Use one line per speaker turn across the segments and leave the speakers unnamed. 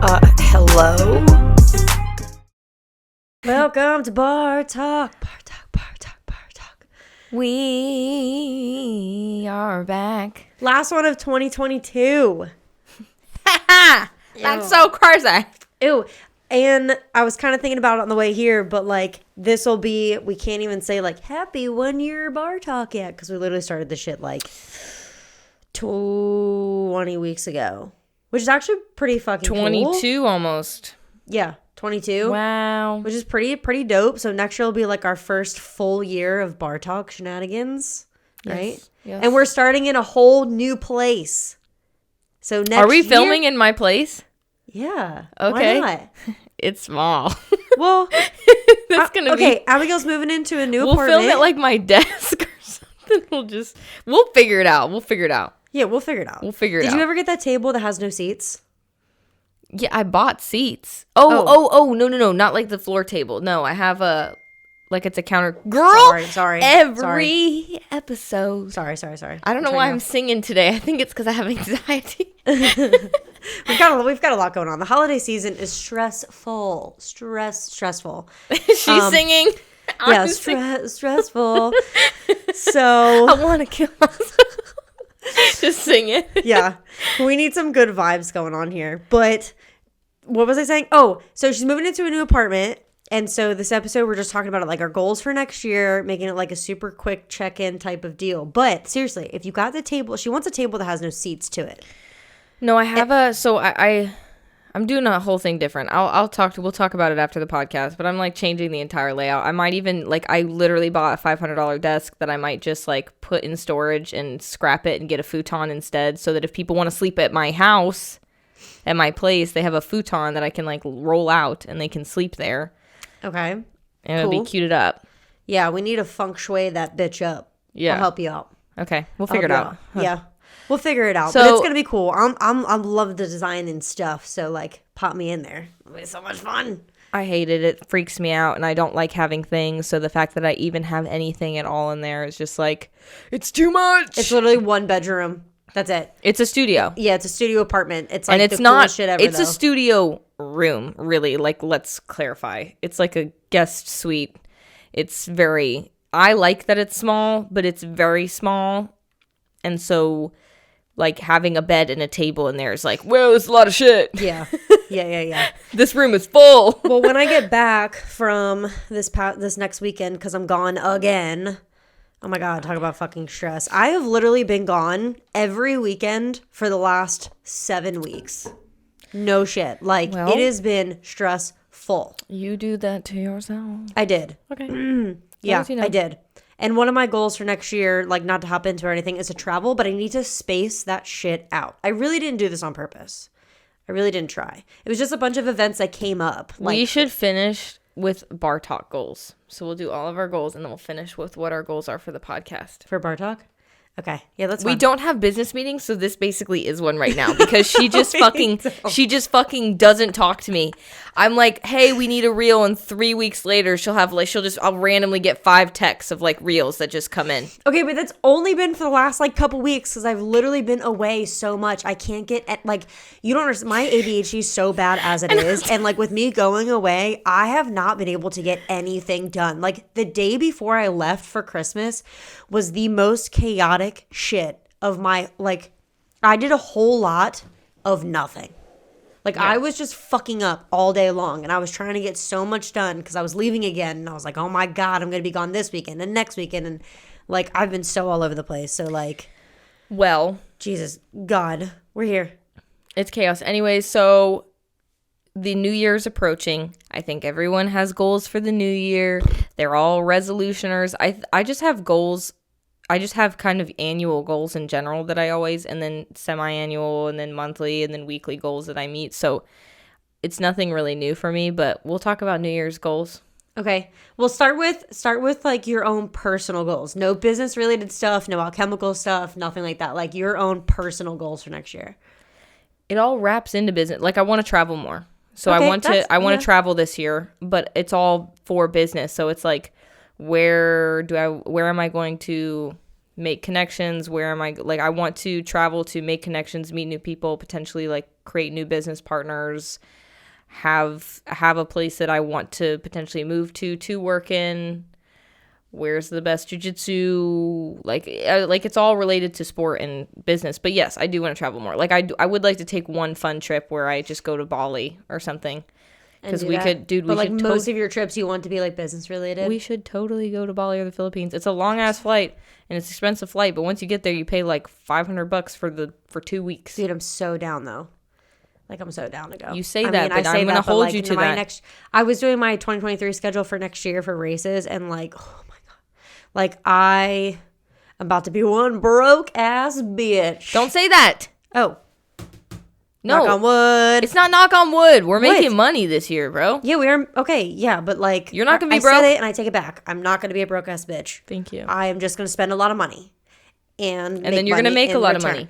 Hello? Welcome to BarTalk. BarTalk.
We are back.
Last one of 2022.
That's so crazy.
Ew. And I was kind of thinking about it on the way here, but like this will be, we can't even say like happy 1 year BarTalk yet because we literally started this shit like 20 weeks ago, which is actually pretty fucking
22
cool.
almost.
Yeah, 22.
Wow.
Which is pretty dope. So next year will be like our first full year of BarTalk shenanigans, right?
Yes.
And we're starting in a whole new place. So next
Are we
year,
filming in my place?
Yeah.
Okay.
Why not?
It's small.
Well,
that's gonna be
okay. Abigail's moving into a new
We'll
apartment.
film it like my desk or something. We'll figure it out.
Yeah, we'll figure it out. Did you ever get that table that has no seats?
Yeah, I bought seats. Oh, no, not like the floor table. No, I have it's a counter. Girl,
Sorry.
Every episode.
Sorry.
I don't know why I'm singing today. I think it's because I have anxiety.
We've got a lot going on. The holiday season is stressful. Stressful.
She's singing.
Yeah, stressful. So
I want to kill myself. Just sing it.
Yeah. We need some good vibes going on here. But what was I saying? Oh, so she's moving into a new apartment. And so this episode, we're just talking about it, like our goals for next year, making it like a super quick check-in type of deal. But seriously, if you got the table, she wants a table that has no seats to it.
No, I have I'm doing a whole thing different. We'll talk about it after the podcast, but I'm like changing the entire layout. I might even I literally bought a $500 desk that I might just like put in storage and scrap it and get a futon instead, so that if people want to sleep at my house, at my place, they have a futon that I can like roll out and they can sleep there.
Okay.
And it'll be cuted up.
Yeah, we need to feng shui that bitch up.
Yeah.
I'll help you out.
Okay. We'll figure it out.
Huh. Yeah. We'll figure it out.
So,
but it's going to be cool. I love the design and stuff. So like pop me in there. It'll be so much fun.
I hate it. It freaks me out and I don't like having things. So the fact that I even have anything at all in there is just like, it's too much.
It's literally one bedroom. That's it.
It's a studio.
Yeah, it's a studio apartment. It's like
and it's
the
not,
coolest shit ever,
it's
though.
a studio room, really. Like, let's clarify. It's like a guest suite. I like that it's small, but it's very small. And so, like, having a bed and a table in there is like, well, it's a lot of shit.
Yeah.
This room is full.
Well, when I get back from this next weekend, because I'm gone again. Oh my God, talk about fucking stress. I have literally been gone every weekend for the last 7 weeks. No shit. Like, it has been stressful.
You do that to yourself.
I did.
Okay.
Yeah, I did. And one of my goals for next year, like not to hop into or anything, is to travel, but I need to space that shit out. I really didn't do this on purpose. I really didn't try. It was just a bunch of events that came up.
We should finish with BarTalk goals. So we'll do all of our goals and then we'll finish with what our goals are for the podcast.
For BarTalk? Okay. Yeah, that's
fine. We don't have business meetings, so this basically is one right now because she just fucking doesn't talk to me. I'm like, hey, we need a reel, and 3 weeks later I'll randomly get 5 texts of like reels that just come in.
Okay, but that's only been for the last like couple weeks because I've literally been away so much. I can't get you don't understand. My ADHD is so bad as it is, and like with me going away, I have not been able to get anything done. Like the day before I left for Christmas was the most chaotic shit of my I did a whole lot of nothing. I was just fucking up all day long, and I was trying to get so much done because I was leaving again, and I was like, oh my God, I'm gonna be gone this weekend and next weekend, and I've been so all over the place. So
well,
Jesus God, we're here.
It's chaos. Anyways, so the new year's approaching. I think everyone has goals for the new year. They're all resolutioners. I just have goals. I just have kind of annual goals in general that I always, and then semi-annual, and then monthly, and then weekly goals that I meet. So it's nothing really new for me, but we'll talk about New Year's goals.
Okay. Well, start with like your own personal goals. No business related stuff, no alchemical stuff, nothing like that. Like your own personal goals for next year.
It all wraps into business. Like I want to travel more. So okay, I want to travel this year, but it's all for business. So it's like, where am I going to make connections. Where am I? Like, I want to travel to make connections, meet new people, potentially like create new business partners, have a place that I want to potentially move to work in. Where's the best jiu-jitsu? Like it's all related to sport and business. But yes, I do want to travel more. Like I would like to take one fun trip where I just go to Bali or something. Because we could, dude.
But like most of your trips, you want to be like business related.
We should totally go to Bali or the Philippines. It's a long ass flight and it's an expensive flight. But once you get there, you pay like $500 for 2 weeks.
Dude, I'm so down though. Like, I'm so down to go.
You say that, but I'm going to hold you to that.
I was doing my 2023 schedule for next year for races, and like, oh my God. Like, I'm about to be one broke ass bitch.
Don't say that.
Oh.
No.
Knock on wood.
It's not knock on wood. We're making money this year, bro.
Yeah, we are. Okay, yeah, but like.
You're not going to be broke.
I said it, and I take it back. I'm not going to be a broke ass bitch.
Thank you.
I am just going to spend a lot of money. And
then you're going to make a lot of money.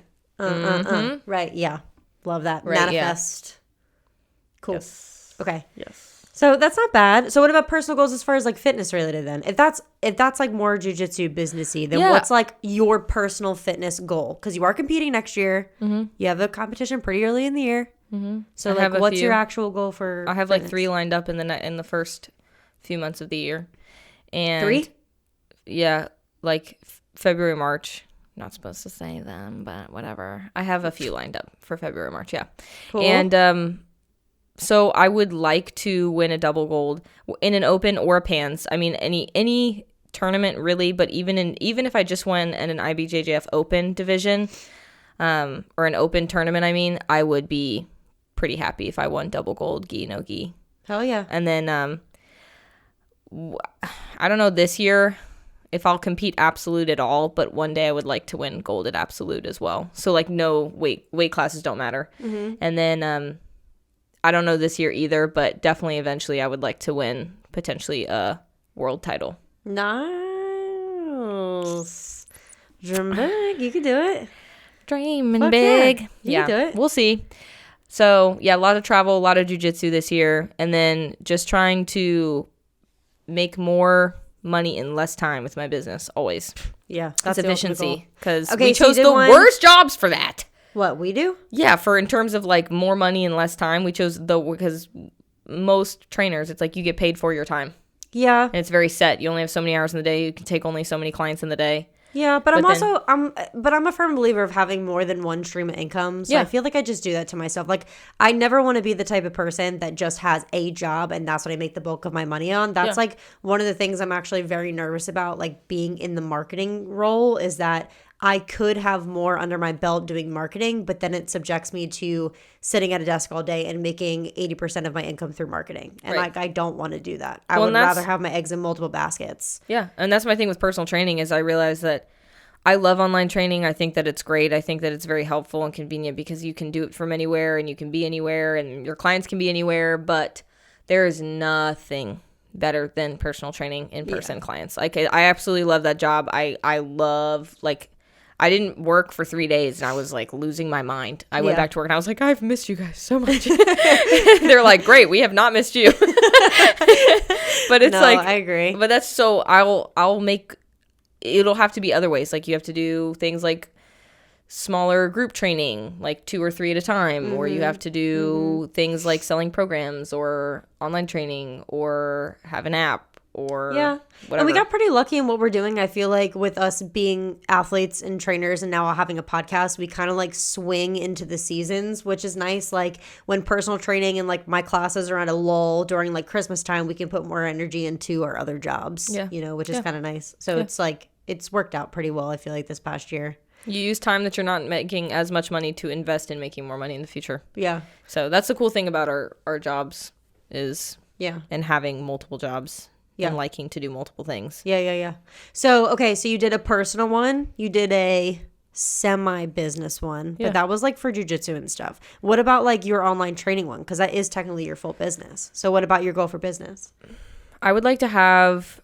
Right, yeah. Love that.
Right,
Manifest. Yeah. Cool.
Yes.
Okay.
Yes.
So that's not bad. So what about personal goals as far as like fitness related then? If that's like more jiu-jitsu businessy, then what's like your personal fitness goal? Because you are competing next year. Mm-hmm. You have a competition pretty early in the year. Mm-hmm. So like, what's your actual goal for?
I have fitness? Like 3 lined up in the first few months of the year. And
3?
Yeah, like February, March. Not supposed to say them, but whatever. I have a few lined up for February, March, yeah. Cool. And so I would like to win a double gold in an open or a pans. I mean, any tournament really, but even if I just won in an IBJJF open division, or an open tournament, I mean, I would be pretty happy if I won double gold, gi no gi.
Hell yeah.
And then I don't know this year if I'll compete absolute at all, but one day I would like to win gold at absolute as well. So like no weight classes don't matter. Mm-hmm. And then I don't know this year either, but definitely eventually I would like to win potentially a world title.
Nice. Dream big. You can do it.
Dreaming big.
Yeah. You can do it.
We'll see. So yeah, a lot of travel, a lot of jiu-jitsu this year, and then just trying to make more money in less time with my business always.
Yeah,
that's efficiency, because we chose the worst jobs for that.
What we do?
Yeah, for in terms of like more money in less time, we chose because most trainers, it's like you get paid for your time.
Yeah,
and it's very set. You only have so many hours in the day. You can take only so many clients in the day.
Yeah, but I'm a firm believer of having more than one stream of income. So I feel like I just do that to myself. Like, I never want to be the type of person that just has a job and that's what I make the bulk of my money on. That's like one of the things I'm actually very nervous about, like being in the marketing role, is that I could have more under my belt doing marketing, but then it subjects me to sitting at a desk all day and making 80% of my income through marketing. And like, I don't want to do that. I would rather have my eggs in multiple baskets.
Yeah. And that's my thing with personal training is I realize that I love online training. I think that it's great. I think that it's very helpful and convenient because you can do it from anywhere and you can be anywhere and your clients can be anywhere, but there is nothing better than personal training in-person clients. Like, I absolutely love that job. I love, like, I didn't work for 3 days and I was like losing my mind. I went back to work and I was like, I've missed you guys so much. They're like, great, we have not missed you. But it's like,
I agree.
But that's so I'll make, it'll have to be other ways. Like you have to do things like smaller group training, like 2 or 3 at a time, or you have to do things like selling programs or online training or have an app. Or whatever.
And we got pretty lucky in what we're doing. I feel like with us being athletes and trainers and now having a podcast, we kind of like swing into the seasons, which is nice. Like when personal training and like my classes are at a lull during like Christmas time, we can put more energy into our other jobs, you know, which is kind of nice. So it's like, it's worked out pretty well, I feel like, this past year.
You use time that you're not making as much money to invest in making more money in the future.
Yeah.
So that's the cool thing about our jobs is and having multiple jobs. And liking to do multiple things.
Yeah. So, okay, so you did a personal one. You did a semi-business one. But that was like for jiu-jitsu and stuff. What about like your online training one? Because that is technically your full business. So what about your goal for business?
I would like to have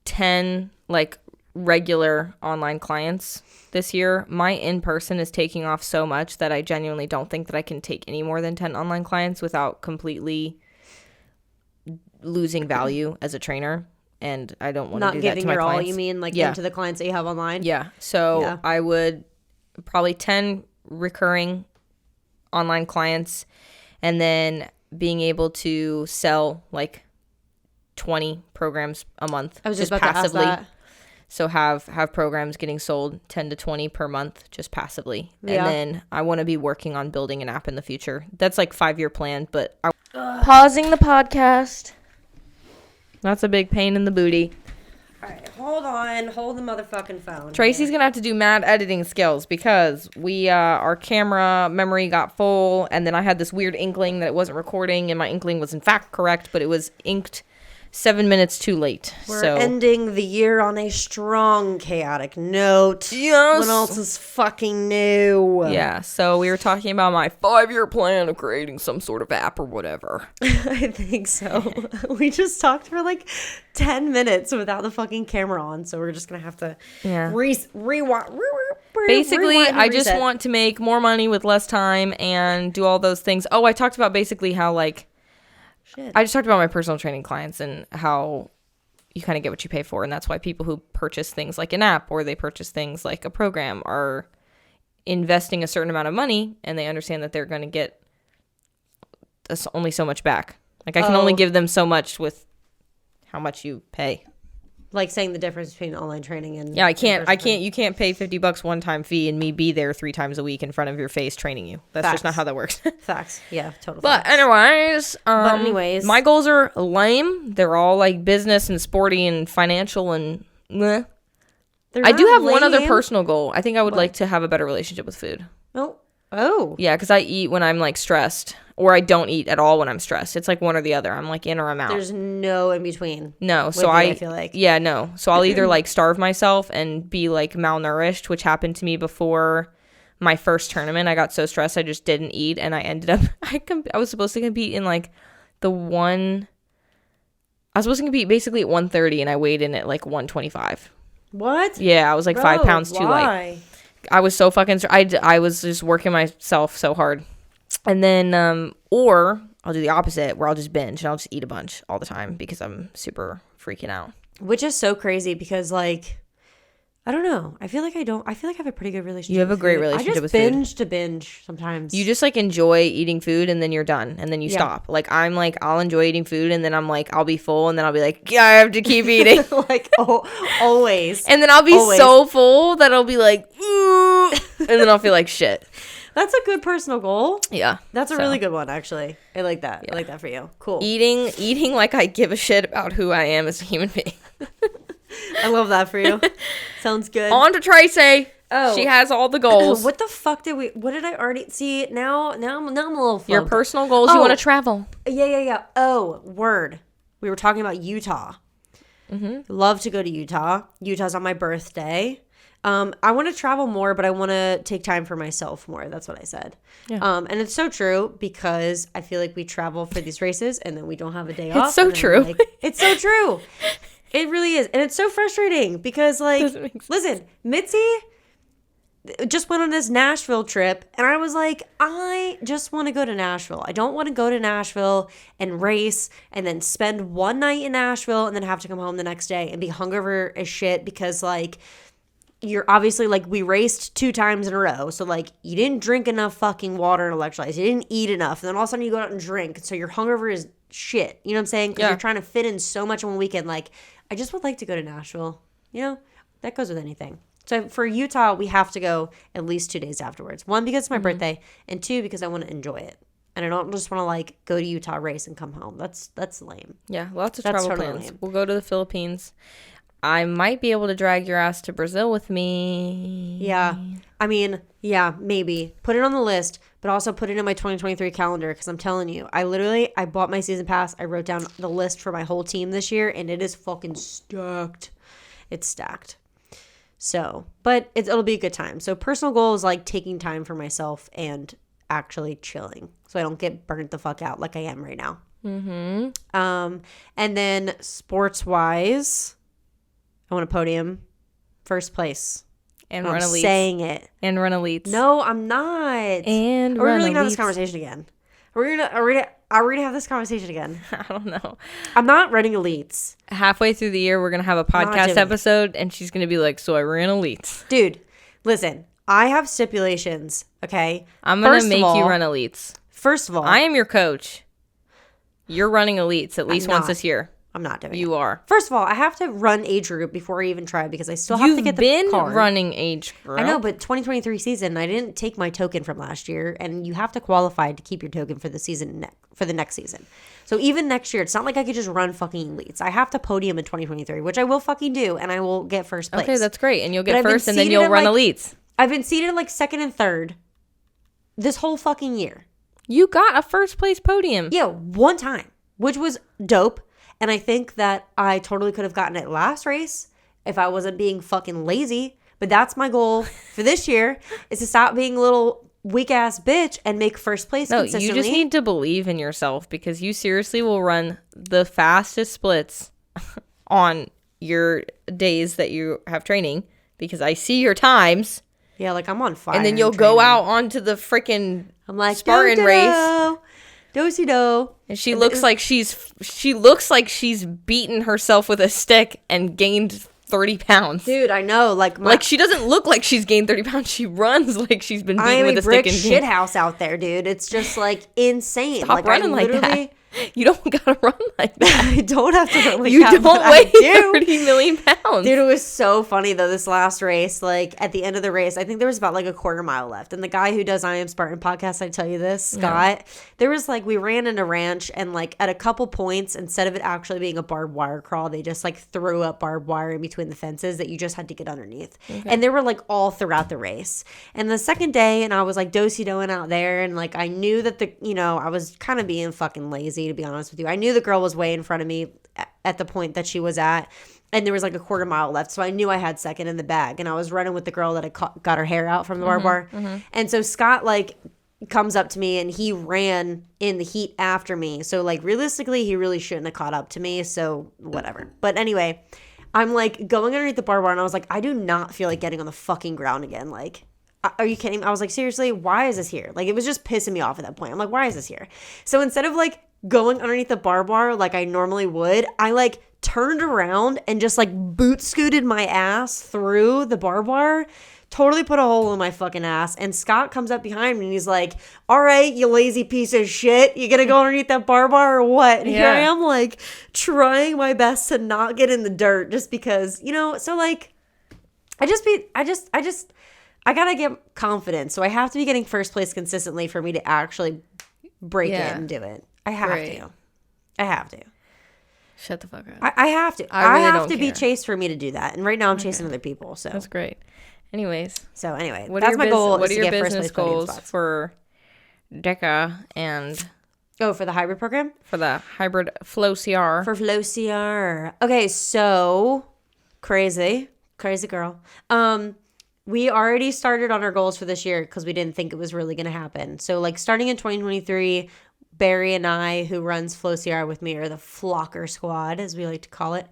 10 like regular online clients this year. My in-person is taking off so much that I genuinely don't think that I can take any more than 10 online clients without completely losing value as a trainer. and I don't want to
Not
do that to
giving
my
your all,
clients.
you mean, like,
Yeah.
into the clients that you have online?
Yeah. So
Yeah.
I would probably 10 recurring online clients, and then being able to sell like 20 programs a month.
I was just about
passively.
to ask that.
So have programs getting sold 10 to 20 per month just passively.
Yeah.
And then I want to be working on building an app in the future. That's like 5-year plan, but pausing the podcast. That's a big pain in the booty.
All right, hold on. Hold the motherfucking phone.
Tracy's going to have to do mad editing skills because our camera memory got full, and then I had this weird inkling that it wasn't recording, and my inkling was in fact correct, but it was inked 7 minutes too late.
We're ending the year on a strong, chaotic note.
Yes.
What else is fucking new?
Yeah, so we were talking about my 5-year plan of creating some sort of app or whatever.
I think so. We just talked for like 10 minutes without the fucking camera on, so we're just going to have to rewind.
Basically, I just
reset.
want to make more money with less time and do all those things. Oh, I talked about basically how like
Shit.
I just talked about my personal training clients and how you kind of get what you pay for. And that's why people who purchase things like an app or they purchase things like a program are investing a certain amount of money, and they understand that they're going to get only so much back. Like I can only give them so much with how much you pay.
Like saying the difference between online training and
Yeah, you can't pay $50 one-time fee and me be there 3 times a week in front of your face training you. That's
Facts.
just not how that works.
Facts. Yeah, totally.
But
facts.
anyways, my goals are lame. They're all like business and sporty and financial and meh. I do have one other personal goal. I think I would like to have a better relationship with food.
Oh.
Yeah, because I eat when I'm like stressed, or I don't eat at all when I'm stressed. It's like one or the other. I'm like in or I'm out.
There's no in between.
No, so
I feel like.
Yeah, no. So I'll either like starve myself and be like malnourished, which happened to me before my first tournament. I got so stressed I just didn't eat, and I ended up I was supposed to compete in like I was supposed to compete basically at 130, and I weighed in at like 125.
What?
Yeah, I was like 5 pounds too light. I was so fucking I was just working myself so hard. And then or I'll do the opposite, where I'll just binge and I'll just eat a bunch all the time because I'm super freaking out.
Which is so crazy because, like, I don't know. I feel like I have a pretty good relationship.
You have a great
food.
relationship with
food. I
food.
just binge to binge sometimes.
You just like enjoy eating food and then you're done and then you stop. Like I'm like I'll enjoy eating food and then I'm like I'll be full and then I'll be like yeah I have to keep eating.
Like always.
And then I'll be so full that I'll be like ooh, and then I'll feel like shit.
That's a good personal goal.
Yeah.
That's a really good one, actually. I like that. Yeah. I like that for you. Cool.
Eating like I give a shit about who I am as a human being. I
love that for you. Sounds good.
On to Tracey. Oh. She has all the goals.
What the fuck what did I already see? Now I'm a little flunked.
Your personal goals, you want to travel.
Yeah. Oh, word. We were talking about Utah. Mm-hmm. Love to go to Utah. Utah's on my birthday. I want to travel more, but I want to take time for myself more. That's what I said. Yeah. And it's so true because I feel like we travel for these races and then we don't have a day off.
It's so true.
Like, it's so true. It really is. And it's so frustrating because, like, listen, Mitzi just went on this Nashville trip and I was like, I just want to go to Nashville. I don't want to go to Nashville and race and then spend one night in Nashville and then have to come home the next day and be hungover as shit because, like, you're obviously, like, we raced 2 times in a row. So, like, you didn't drink enough fucking water and electrolytes. You didn't eat enough. And then all of a sudden you go out and drink. So you're hungover as shit. You know what I'm saying? Because you're trying to fit in so much in one weekend. Like, I just would like to go to Nashville. You know? That goes with anything. So for Utah, we have to go at least 2 days afterwards. 1, because it's my birthday. And 2, because I want to enjoy it. And I don't just want to, like, go to Utah, race, and come home. That's lame.
Yeah, lots of travel plans. Lame. We'll go to the Philippines. I might be able to drag your ass to Brazil with me.
Yeah. I mean, yeah, maybe. Put it on the list, but also put it in my 2023 calendar because I'm telling you, I bought my season pass. I wrote down the list for my whole team this year, and it is fucking stacked. It's stacked. So, but it'll be a good time. So personal goal is like taking time for myself and actually chilling so I don't get burnt the fuck out like I am right now. Mm-hmm. And then sports-wise, I want a podium, first place.
And run elites.
I'm saying it.
And run elites.
No, I'm not.
And
Are we
run
really
elites.
gonna have this conversation again? Are we gonna have this conversation again?
I don't know.
I'm not running elites.
Halfway through the year, we're going to have a podcast episode, and she's going to be like, so I ran elites.
Dude, listen, I have stipulations, okay?
I'm going to make you run elites.
First of all,
I am your coach. You're running elites at least once this year.
I'm not doing it.
You are.
First of all, I have to run age group before I even try because I still have to get the card.
You've been running age group.
I know, but 2023 season, I didn't take my token from last year, and you have to qualify to keep your token for the season for the next season. So even next year, it's not like I could just run fucking elites. I have to podium in 2023, which I will fucking do, and I will get first place.
Okay, that's great, and you'll get first, and then you'll run elites.
I've been seated like second and third this whole fucking year.
You got a first place podium.
Yeah, one time, which was dope. And I think that I totally could have gotten it last race if I wasn't being fucking lazy. But that's my goal for this year is to stop being a little weak ass bitch and make first place consistently.
You just need to believe in yourself because you seriously will run the fastest splits on your days that you have training because I see your times.
Yeah, like I'm on fire.
And then you'll go out onto the freaking Spartan race.
Do-si-do.
And she looks like she's beaten herself with a stick and gained 30 pounds.
Dude, I know. Like
she doesn't look like she's gained 30 pounds. She runs like she's been beaten with a stick.
I am a brick shit house out there, dude. It's just like insane.
Stop running like that. You don't gotta run like that.
I don't have to run like that.
You don't weigh 30 million pounds.
Dude, it was so funny though, this last race. Like at the end of the race, I think there was about like a quarter mile left. And the guy who does I Am Spartan podcast, I tell you this, Scott, there was like, we ran in a ranch and like at a couple points, instead of it actually being a barbed wire crawl, they just like threw up barbed wire in between the fences that you just had to get underneath. Okay. And they were like all throughout the race. And the second day, and I was like do-si-doing out there. And like, I knew that I was kind of being fucking lazy, to be honest with you. I knew the girl was way in front of me at the point that she was at, and there was like a quarter mile left, so I knew I had second in the bag, and I was running with the girl that had got her hair out from the barbed wire. And so Scott like comes up to me, and he ran in the heat after me, so like realistically he really shouldn't have caught up to me, so whatever. But anyway, I'm like going underneath the barbed wire, and I was like, I do not feel like getting on the fucking ground again. Like, are you kidding? I was like, seriously, why is this here? Like, it was just pissing me off at that point. I'm like, why is this here? So instead of like going underneath the barbed wire like I normally would, I like turned around and just like boot scooted my ass through the barbed wire, totally put a hole in my fucking ass. And Scott comes up behind me and he's like, all right, you lazy piece of shit, you gonna go underneath that barbed wire or what? And here I am like trying my best to not get in the dirt just because, so like I gotta get confidence. So I have to be getting first place consistently for me to actually break it and do it. I have to.
Shut the fuck up.
I have to.
I really
have to be chased for me to do that. And right now I'm chasing other people. So
that's great. Anyway,
that's my goal.
What are your business goals for DECA and
for the hybrid program?
For the hybrid Flow CR.
For Flow CR. Okay, so crazy girl. We already started on our goals for this year because we didn't think it was really going to happen. So like starting in 2023, Barry and I, who runs Flow CR with me, or the Flocker Squad, as we like to call it,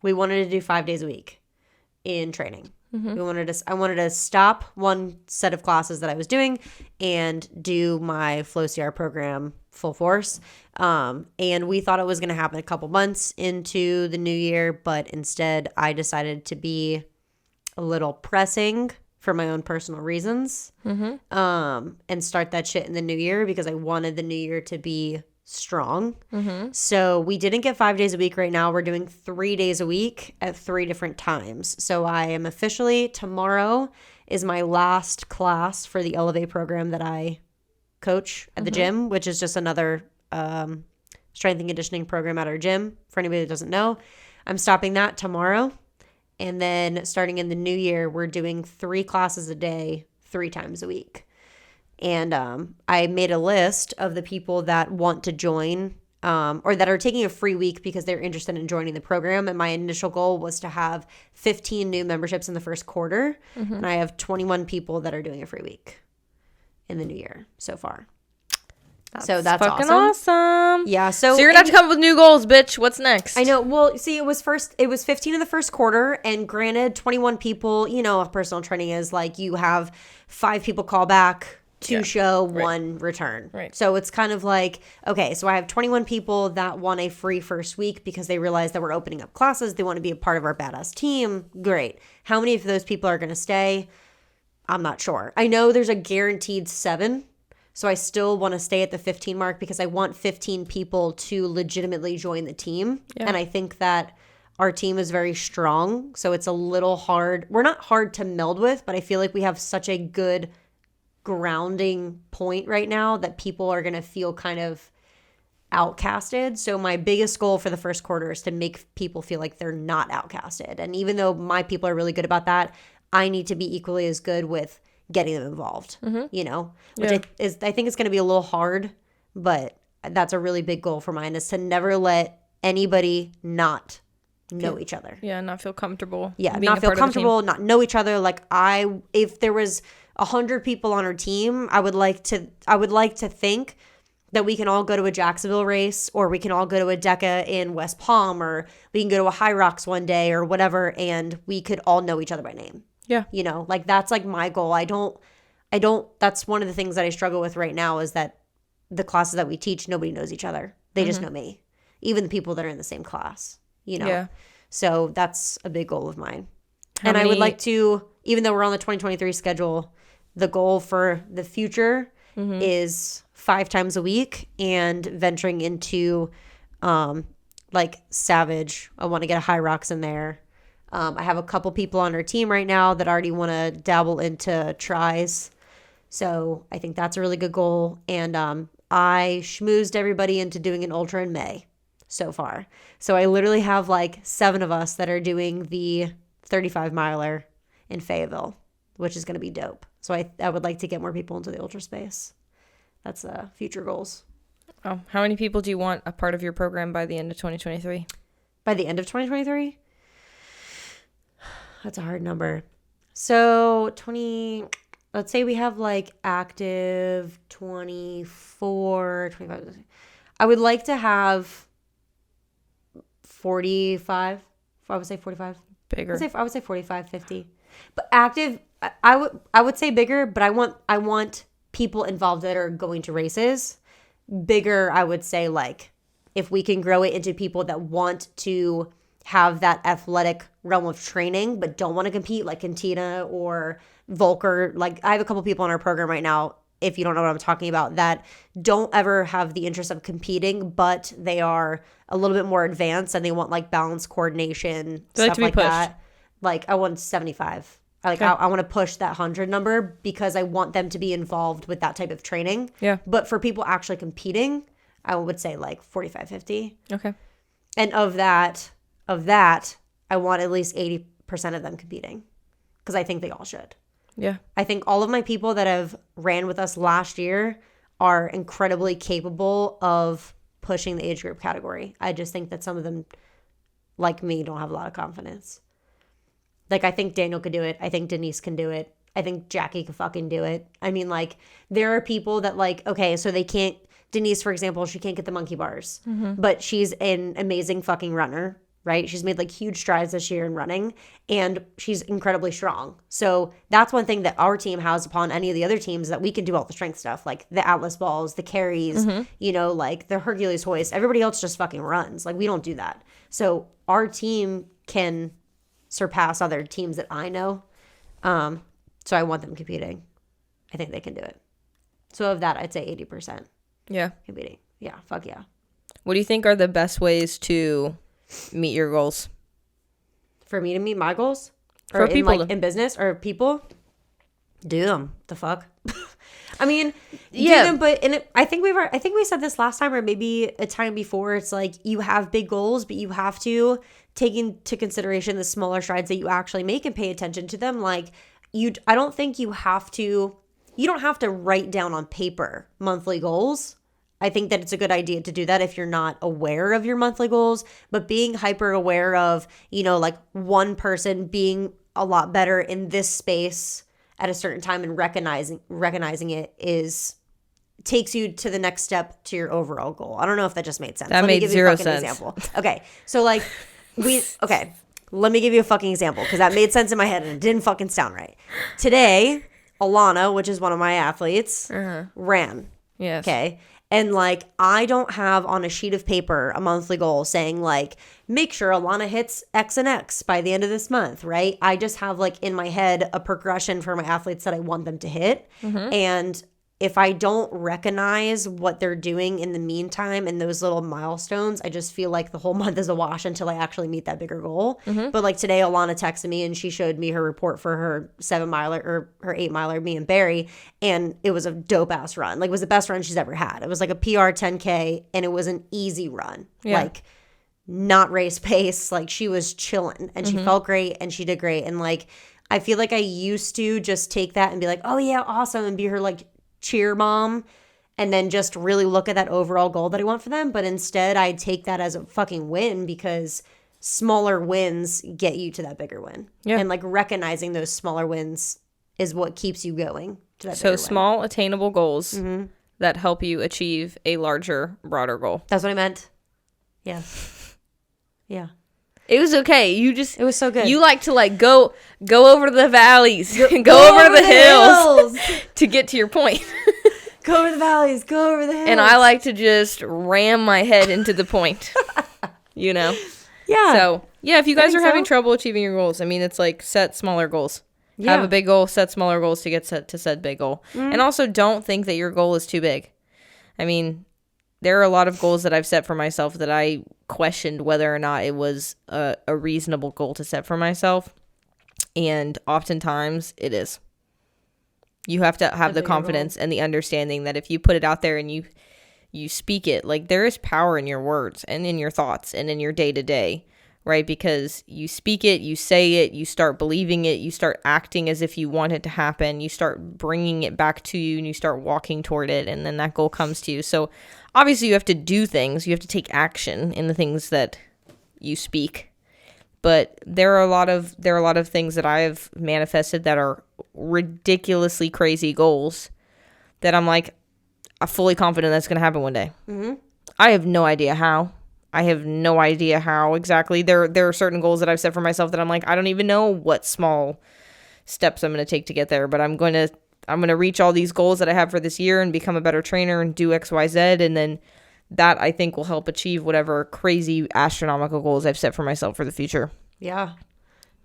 we wanted to do 5 days a week in training. I wanted to stop one set of classes that I was doing and do my Flow CR program full force. And we thought it was going to happen a couple months into the new year, but instead I decided to be a little pressing for my own personal reasons, and start that shit in the new year because I wanted the new year to be strong. So we didn't get 5 days a week right now. We're doing 3 days a week at 3 different times. So I am officially, tomorrow is my last class for the Elevate program that I coach at the gym, which is just another strength and conditioning program at our gym. For anybody that doesn't know, I'm stopping that tomorrow. And then starting in the new year, we're doing 3 classes a day, 3 times a week. And I made a list of the people that want to join or that are taking a free week because they're interested in joining the program. And my initial goal was to have 15 new memberships in the first quarter. And I have 21 people that are doing a free week in the new year so far. That's
fucking awesome.
Yeah. So
you're going to have to come up with new goals, bitch. What's next?
I know. Well, see, it was 15 in the first quarter. And granted, 21 people, personal training is like you have 5 people call back to show one return.
Right.
So it's kind of like, okay, so I have 21 people that want a free first week because they realize that we're opening up classes. They want to be a part of our badass team. Great. How many of those people are going to stay? I'm not sure. I know there's a guaranteed 7. So I still want to stay at the 15 mark because I want 15 people to legitimately join the team. Yeah. And I think that our team is very strong. So it's a little hard. We're not hard to meld with, but I feel like we have such a good grounding point right now that people are going to feel kind of outcasted. So my biggest goal for the first quarter is to make people feel like they're not outcasted. And even though my people are really good about that, I need to be equally as good with getting them involved, you know, which I think it's going to be a little hard, but that's a really big goal for mine, is to never let anybody not know each other.
Yeah, not feel comfortable.
Yeah, not feel comfortable, not know each other. Like if there was 100 people on our team, I would like to think that we can all go to a Jacksonville race, or we can all go to a DECA in West Palm, or we can go to a High Rocks one day or whatever, and we could all know each other by name.
Yeah.
You know, like that's like my goal. I don't, that's one of the things that I struggle with right now, is that the classes that we teach, nobody knows each other. They just know me. Even the people that are in the same class, you know? Yeah. So that's a big goal of mine. I would like to, even though we're on the 2023 schedule, the goal for the future is 5 times a week and venturing into like Savage. I want to get a High Rocks in there. I have a couple people on our team right now that already want to dabble into tries. So I think that's a really good goal. And I schmoozed everybody into doing an ultra in May so far. So I literally have like 7 of us that are doing the 35 miler in Fayetteville, which is going to be dope. So I would like to get more people into the ultra space. That's future goals.
Oh, how many people do you want a part of your program by the end of 2023?
By the end of 2023? That's a hard number. So let's say we have like active 24, 25. I would like to have 45. I would say 45.
Bigger.
I would say 45, 50. But active, I would say bigger, but I want people involved that are going to races. Bigger, I would say, like, if we can grow it into people that want to have that athletic realm of training but don't want to compete, like Cantina or Volker. Like, I have a couple people in our program right now, if you don't know what I'm talking about, that don't ever have the interest of competing, but they are a little bit more advanced and they want like balance, coordination, stuff like that. Like, I want 75. I want to push that 100 number because I want them to be involved with that type of training.
Yeah.
But for people actually competing, I would say like 45, 50.
Okay.
And of that, I want at least 80% of them competing, because I think they all should.
Yeah.
I think all of my people that have ran with us last year are incredibly capable of pushing the age group category. I just think that some of them, like me, don't have a lot of confidence. Like, I think Daniel could do it. I think Denise can do it. I think Jackie could fucking do it. I mean, like, there are people that, like, okay, so they can't, Denise, for example, she can't get the monkey bars, but she's an amazing fucking runner, right? She's made like huge strides this year in running, and she's incredibly strong. So that's one thing that our team has upon any of the other teams, that we can do all the strength stuff, like the Atlas balls, the carries, you know, like the Hercules hoist. Everybody else just fucking runs. Like, we don't do that. So our team can surpass other teams that I know. So I want them competing. I think they can do it. So of that, I'd say 80%.
Yeah.
Competing. Yeah. Fuck yeah.
What do you think are the best ways to meet your goals?
For me to meet my goals?
For
or
people
in, like, in business or people? Do them. The fuck? I mean, yeah. Do them, but I think we said this last time, or maybe a time before. It's like, you have big goals, but you have to take into consideration the smaller strides that you actually make and pay attention to them. Like, I don't think you don't have to write down on paper monthly goals. I think that it's a good idea to do that if you're not aware of your monthly goals, but being hyper aware of, you know, like one person being a lot better in this space at a certain time and recognizing it takes you to the next step to your overall goal. I don't know if that just made sense.
That made zero sense.
Example. Okay. So like let me give you a fucking example, because that made sense in my head and it didn't fucking sound right. Today, Alana, which is one of my athletes, ran.
Yes.
Okay. And like, I don't have on a sheet of paper a monthly goal saying like, make sure Alana hits X and X by the end of this month, right? I just have like in my head a progression for my athletes that I want them to hit. And if I don't recognize what they're doing in the meantime and those little milestones, I just feel like the whole month is a wash until I actually meet that bigger goal. But like today, Alana texted me and she showed me her report for her 7-miler or her 8-miler, me and Barry. And it was a dope ass run. Like it was the best run she's ever had. It was like a PR 10K and it was an easy run.
Yeah.
Like not race pace. Like she was chilling and she felt great and she did great. And like, I feel like I used to just take that and be like, oh yeah, awesome. And be her like cheer mom and then just really look at that overall goal that I want for them. But instead I take that as a fucking win because smaller wins get you to that bigger win.
Yeah.
And like recognizing those smaller wins is what keeps you going to that
So
bigger
small attainable goals that help you achieve a larger, broader goal.
That's what I meant. Yeah. Yeah.
It was okay.
It was so good.
You like to like go over the valleys, go over the hills to get to your point.
Go over the valleys, go over the hills.
And I like to just ram my head into the point, you know?
Yeah.
So, yeah, if you guys are
so.
having trouble achieving your goals, I mean, it's like set smaller goals.
Yeah.
Have a big goal, set smaller goals to get set to said big goal. And also don't think that your goal is too big. I mean, there are a lot of goals that I've set for myself that I questioned whether or not it was a reasonable goal to set for myself. And oftentimes it is. You have to have the confidence and the understanding that if you put it out there and you speak it, like there is power in your words and in your thoughts and in your day to day, right? Because you speak it, you say it, you start believing it, you start acting as if you want it to happen, you start bringing it back to you and you start walking toward it, and then that goal comes to you. So obviously you have to do things, you have to take action in the things that you speak. But there are a lot of things that I have manifested that are ridiculously crazy goals that I'm like, I'm fully confident that's going to happen one day. I have no idea how. I have no idea how exactly. There are certain goals that I've set for myself that I'm like, I don't even know what small steps I'm going to take to get there, but I'm going to reach all these goals that I have for this year and become a better trainer and do X, Y, Z. And then that I think will help achieve whatever crazy astronomical goals I've set for myself for the future.
Yeah.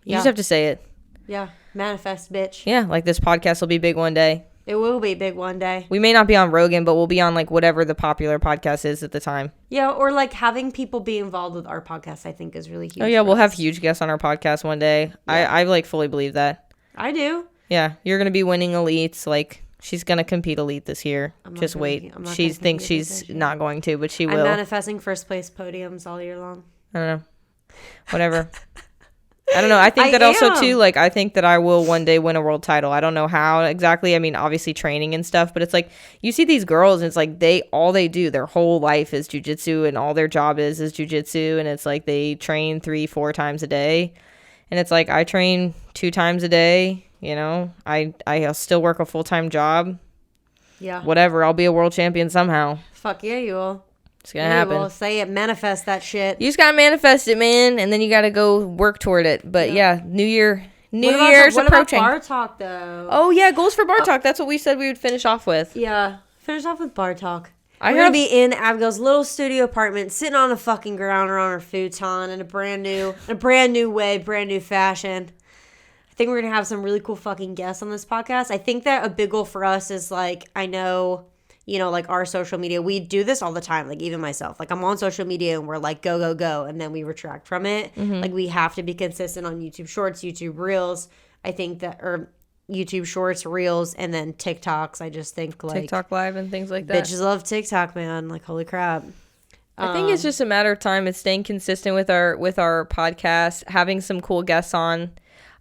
You just have to say it.
Yeah. Manifest, bitch.
Yeah. Like this podcast will be big one day.
It will be big one day.
We may not be on Rogan, but we'll be on like whatever the popular podcast is at the time.
Yeah, or like having people be involved with our podcast, I think is really huge.
Oh yeah, we'll have huge guests on our podcast one day. Yeah. I like fully believe that.
I do.
Yeah, you're gonna be winning elites. Like she's gonna compete elite this year. Just wait. She thinks she's not going to, but she will.
I'm manifesting first place podiums all year long.
I don't know. Whatever. I don't know. I think that also too, like, I think that I will one day win a world title. I don't know how exactly. I mean, obviously training and stuff, but it's like you see these girls and it's like all they do, their whole life is jujitsu and all their job is jujitsu. And it's like they train 3-4 times a day. And it's like I train 2 times a day. You know, I'll still work a full-time job.
Yeah.
Whatever. I'll be a world champion somehow.
Fuck yeah, you will.
It's going to happen.
Well, say it. Manifest that shit.
You just got to manifest it, man. And then you got to go work toward it. But yeah, New Year's approaching.
What about BarTalk, though?
Oh, yeah. Goals for BarTalk. That's what we said we would finish off with.
Yeah. Finish off with BarTalk. We're going to be in Abigail's little studio apartment, sitting on the fucking ground or on her futon in a brand new way, brand new fashion. I think we're going to have some really cool fucking guests on this podcast. I think that a big goal for us is like, I know, you know, like our social media, we do this all the time. Like even myself, like I'm on social media and we're like, go, go, go. And then we retract from it. Like we have to be consistent on YouTube Shorts, YouTube Reels. I think that, or YouTube Shorts, Reels, and then TikToks. I just think like
TikTok Live and things like that.
Bitches love TikTok, man. Like, holy crap.
I think it's just a matter of time. It's staying consistent with our podcast, having some cool guests on.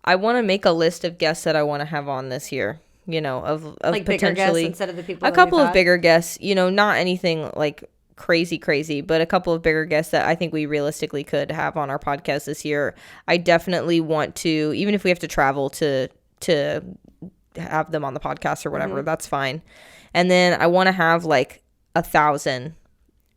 I want to make a list of guests that I want to have on this year. You know, of
like
potentially
bigger guests instead of the people.
A couple of bigger guests. You know, not anything like crazy, but a couple of bigger guests that I think we realistically could have on our podcast this year. I definitely want to, even if we have to travel to have them on the podcast or whatever, that's fine. And then I want to have like 1,000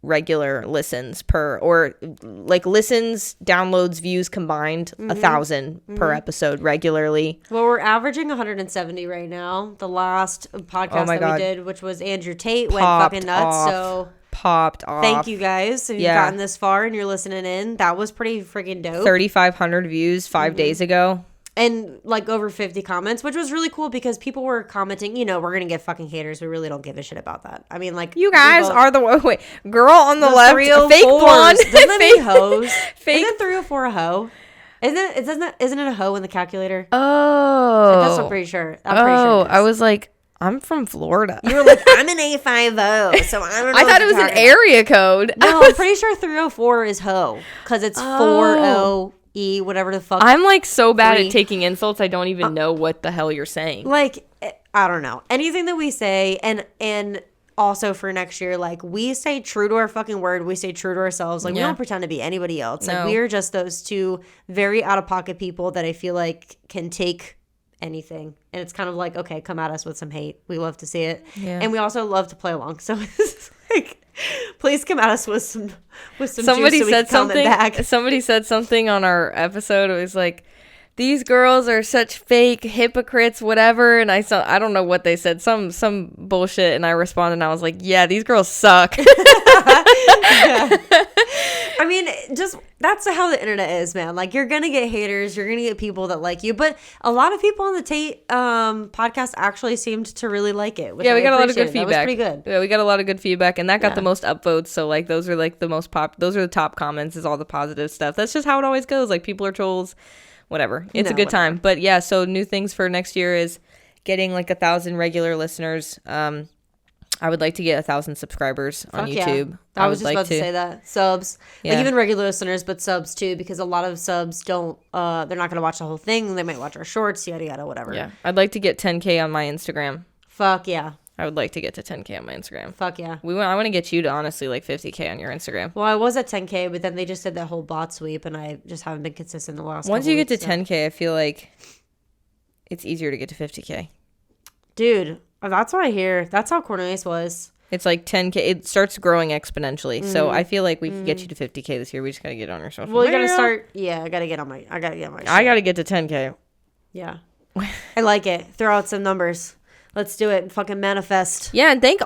regular listens per, or like listens, downloads, views combined, 1,000 per episode regularly.
Well, we're averaging 170 right now. The last podcast that we did, which was Andrew Tate, went fucking nuts. So
popped off.
Thank you guys. If you've gotten this far and you're listening in, that was pretty freaking dope.
3,500 views 5 days ago.
And like over 50 comments, which was really cool because people were commenting, you know, we're going to get fucking haters. We really don't give a shit about that. I mean, like,
you guys are the wait, girl on the left, fake blonde.
Doesn't that mean hoes? Isn't 304 a hoe? Isn't it a hoe in the calculator?
Oh.
That's I'm pretty sure. I'm pretty sure.
I was like, I'm from Florida.
You were like, I'm an A50, so I don't know.
I thought it was an area code.
No, I'm pretty sure 304 is hoe because it's 40. Whatever the fuck.
I'm like so bad at taking insults. I don't even know what the hell you're saying.
Like, I don't know. Anything that we say, and also for next year, like, we stay true to our fucking word. We stay true to ourselves. Like, we don't pretend to be anybody else. Like, we are just those two very out of pocket people that I feel like can take anything. And it's kind of like, okay, come at us with some hate. We love to see it. Yeah. And we also love to play along. So it's like, please come at us with some
somebody
juice so
said something back. Somebody said something on our episode. It was like, these girls are such fake hypocrites, whatever. And I don't know what they said, some bullshit. And I responded and I was like, yeah, these girls suck.
I mean, just that's how the internet is, man. Like, you're gonna get haters, you're gonna get people that like you, but a lot of people on the Tate podcast actually seemed to really like it.
We got a lot of good feedback.
That was pretty good.
Yeah, we got a lot of good feedback, and that got the most upvotes. So like, those are like the most those are the top comments. Is all the positive stuff. That's just how it always goes. Like, people are trolls, whatever. It's a good time. But yeah, so new things for next year is getting like 1,000 regular listeners. I would like to get 1,000 subscribers on YouTube.
Yeah. I was just about to say that. Subs. Yeah. Like, even regular listeners, but subs too, because a lot of subs don't, they're not going to watch the whole thing. They might watch our shorts, yada, yada, whatever.
Yeah. I'd like to get 10K on my Instagram.
Fuck yeah.
I would like to get to 10K on my Instagram.
Fuck yeah.
I want to get you to honestly like 50K on your Instagram.
Well, I was at 10K, but then they just did that whole bot sweep, and I just haven't been consistent the last
Once you get
weeks,
to 10K, I feel like it's easier to get to 50K.
Dude, that's what I hear. That's how Cornelius was.
It's like 10K. It starts growing exponentially. So I feel like we can get you to 50K this year. We just got to get on our social.
Well, you got to start. Yeah, I got to get on my. I got
to get to 10K.
Yeah. I like it. Throw out some numbers. Let's do it. Fucking manifest.
Yeah, and thank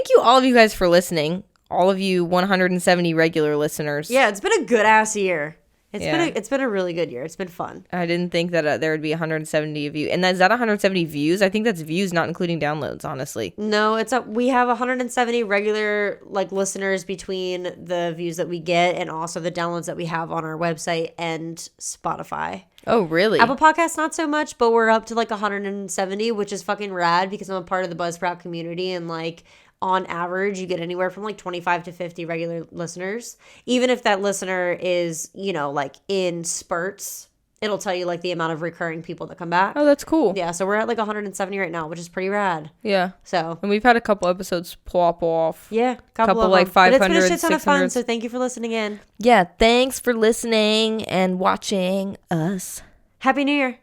you all of you guys for listening. All of you 170 regular listeners.
Yeah, it's been a good ass year. It's been a really good year. It's been fun.
I didn't think that there would be 170 of you. And is that 170 views? I think that's views, not including downloads, honestly.
No, we have 170 regular like listeners between the views that we get and also the downloads that we have on our website and Spotify.
Oh, really?
Apple Podcasts, not so much, but we're up to like 170, which is fucking rad because I'm a part of the Buzzsprout community, and like, on average, you get anywhere from like 25 to 50 regular listeners. Even if that listener is, you know, like in spurts, it'll tell you like the amount of recurring people that come back.
Oh, that's cool.
Yeah, so we're at like 170 right now, which is pretty rad.
Yeah.
So.
And we've had a couple episodes pop off.
Yeah, couple
like 500,
but it's been a shit ton
600.
of fun, so thank you for listening in.
Yeah, thanks for listening and watching us.
Happy New Year.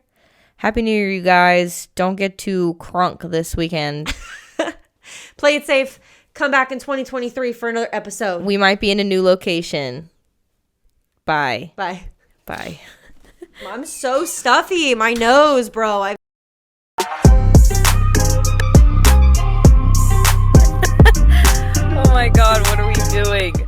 Happy New Year, you guys. Don't get too crunk this weekend.
Play it safe. Come back in 2023 for another episode.
We might be in a new location. Bye.
Bye.
Bye.
I'm so stuffy. My nose, bro.
Oh my God, what are we doing?